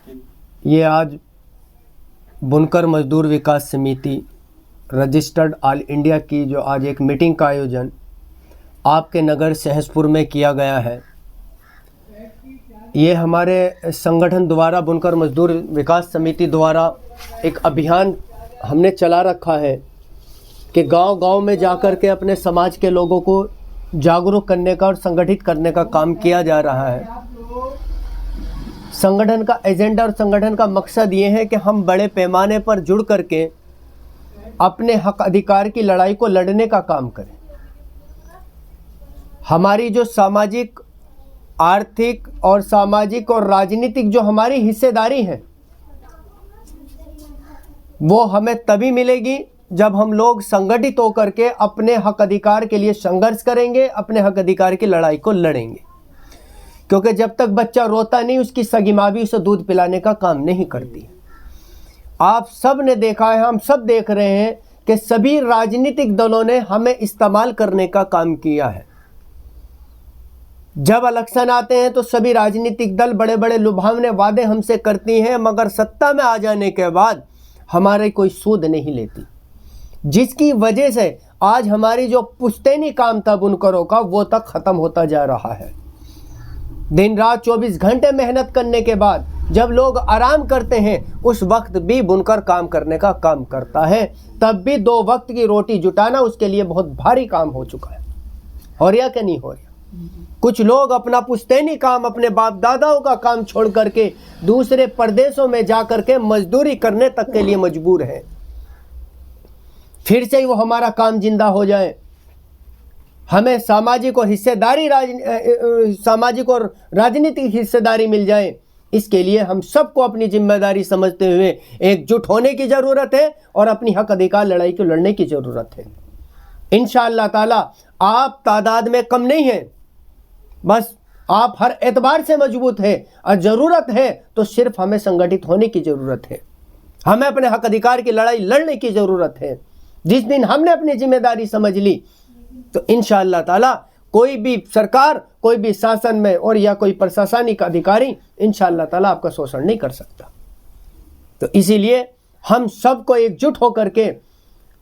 ये आज बुनकर मजदूर विकास समिति रजिस्टर्ड ऑल इंडिया की जो आज एक मीटिंग का आयोजन आपके नगर सहसपुर में किया गया है। ये हमारे संगठन द्वारा बुनकर मजदूर विकास समिति द्वारा एक अभियान हमने चला रखा है कि गांव-गांव में जाकर के अपने समाज के लोगों को जागरूक करने का और संगठित करने का काम किया जा रहा है। संगठन का एजेंडा और संगठन का मकसद ये है कि हम बड़े पैमाने पर जुड़ करके अपने हक अधिकार की लड़ाई को लड़ने का काम करें। हमारी जो सामाजिक, आर्थिक और सामाजिक और राजनीतिक जो हमारी हिस्सेदारी है वो हमें तभी मिलेगी जब हम लोग संगठित होकर के अपने हक अधिकार के लिए संघर्ष करेंगे, अपने हक अधिकार की लड़ाई को लड़ेंगे। क्योंकि जब तक बच्चा रोता नहीं, उसकी सगी माँ भी उसे दूध पिलाने का काम नहीं करती। आप सब ने देखा है, हम सब देख रहे हैं कि सभी राजनीतिक दलों ने हमें इस्तेमाल करने का काम किया है। जब इलेक्शन आते हैं तो सभी राजनीतिक दल बड़े बड़े लुभावने वादे हमसे करती हैं, मगर सत्ता में आ जाने के बाद हमारे कोई सूद नहीं लेती, जिसकी वजह से आज हमारी जो पुश्तैनी काम था बुनकरों का वो तक ख़त्म होता जा रहा है। दिन रात 24 घंटे मेहनत करने के बाद जब लोग आराम करते हैं उस वक्त भी बुनकर काम करने का काम करता है। तब भी 2 वक्त की रोटी जुटाना उसके लिए बहुत भारी काम हो चुका है। हो रहा कि नहीं हो रहा? कुछ लोग अपना पुश्तैनी काम, अपने बाप दादाओं का काम छोड़ करके दूसरे प्रदेशों में जा करके मजदूरी करने तक के लिए मजबूर हैं। फिर से ही वो हमारा काम जिंदा हो जाए, हमें सामाजिक और सामाजिक और राजनीतिक हिस्सेदारी मिल जाए, इसके लिए हम सबको अपनी जिम्मेदारी समझते हुए एकजुट होने की ज़रूरत है और अपनी हक अधिकार लड़ाई को लड़ने की ज़रूरत है। इंशाअल्लाह ताला आप तादाद में कम नहीं हैं, बस आप हर एतबार से मजबूत हैं और ज़रूरत है तो सिर्फ हमें संगठित होने की ज़रूरत है। हमें अपने हक अधिकार की लड़ाई लड़ने की ज़रूरत है। जिस दिन हमने अपनी जिम्मेदारी समझ ली तो इंशाअल्लाह ताला कोई भी सरकार, कोई भी शासन में और या कोई प्रशासनिक अधिकारी इंशाअल्लाह ताला आपका शोषण नहीं कर सकता। तो इसीलिए हम सबको एकजुट होकर के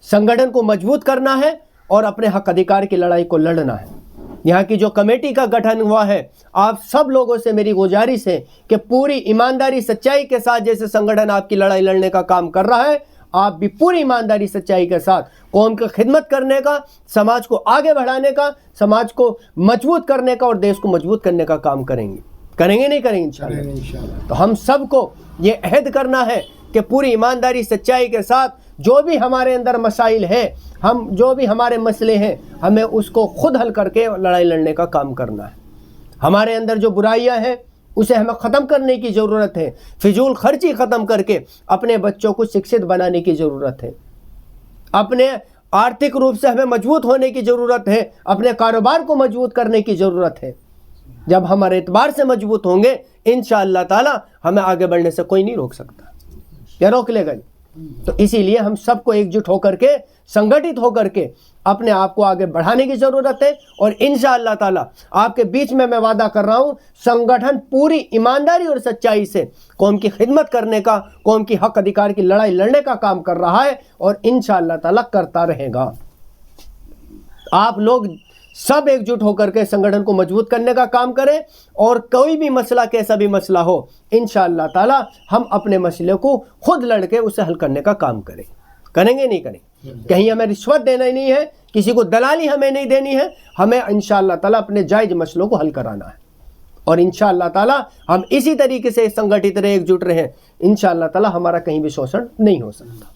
संगठन को मजबूत करना है और अपने हक अधिकार की लड़ाई को लड़ना है। यहाँ की जो कमेटी का गठन हुआ है, आप सब लोगों से मेरी गुजारिश है कि पूरी ईमानदारी सच्चाई के साथ जैसे संगठन आपकी लड़ाई लड़ने का काम कर रहा है, आप भी पूरी ईमानदारी सच्चाई के साथ कौम की खिदमत करने का, समाज को आगे बढ़ाने का, समाज को मजबूत करने का और देश को मजबूत करने का काम करेंगे। करेंगे नहीं करेंगे इंशाअल्लाह। तो हम सबको ये अहद करना है कि पूरी ईमानदारी सच्चाई के साथ जो भी हमारे अंदर मसाइल है, हम जो भी हमारे मसले हैं, हमें उसको खुद हल करके लड़ाई लड़ने का काम करना है। हमारे अंदर जो बुराइयां हैं उसे हमें ख़त्म करने की ज़रूरत है। फिजूल खर्ची ख़त्म करके अपने बच्चों को शिक्षित बनाने की ज़रूरत है। अपने आर्थिक रूप से हमें मजबूत होने की ज़रूरत है। अपने कारोबार को मजबूत करने की ज़रूरत है। जब हमारे एतबार से मजबूत होंगे इंशाअल्लाह ताला हमें आगे बढ़ने से कोई नहीं रोक सकता। क्या रोक लेगा? तो इसीलिए हम सबको एकजुट होकर के, संगठित होकर के अपने आप को आगे बढ़ाने की ज़रूरत है। और इंशाअल्लाह ताला आपके बीच में मैं वादा कर रहा हूँ, संगठन पूरी ईमानदारी और सच्चाई से कौम की खिदमत करने का, कौम की हक अधिकार की लड़ाई लड़ने का काम कर रहा है और इंशाअल्लाह ताला करता रहेगा। आप लोग सब एकजुट होकर के संगठन को मजबूत करने का काम करें और कोई भी मसला, कैसा भी मसला हो, इंशाअल्लाह ताला हम अपने मसले को खुद लड़के उसे हल करने का काम करें। करेंगे नहीं करेंगे? कहीं हमें रिश्वत देना ही नहीं है, किसी को दलाली हमें नहीं देनी है। हमें इंशाअल्लाह ताला अपने जायज़ मसलों को हल कराना है और इंशाअल्लाह ताला हम इसी तरीके से संगठित रहे, एकजुट रहें, इंशाअल्लाह ताला हमारा कहीं भी शोषण नहीं हो सकता।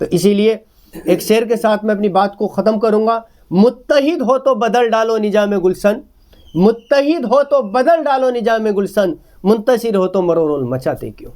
तो इसीलिए एक शेर के साथ मैं अपनी बात को ख़त्म करूँगा। मुत्तहिद हो तो बदल डालो निजाम गुलशन, मुत्तहिद हो तो बदल डालो निजाम गुलशन, मुंतशिर हो तो मरोल मचाते क्यों।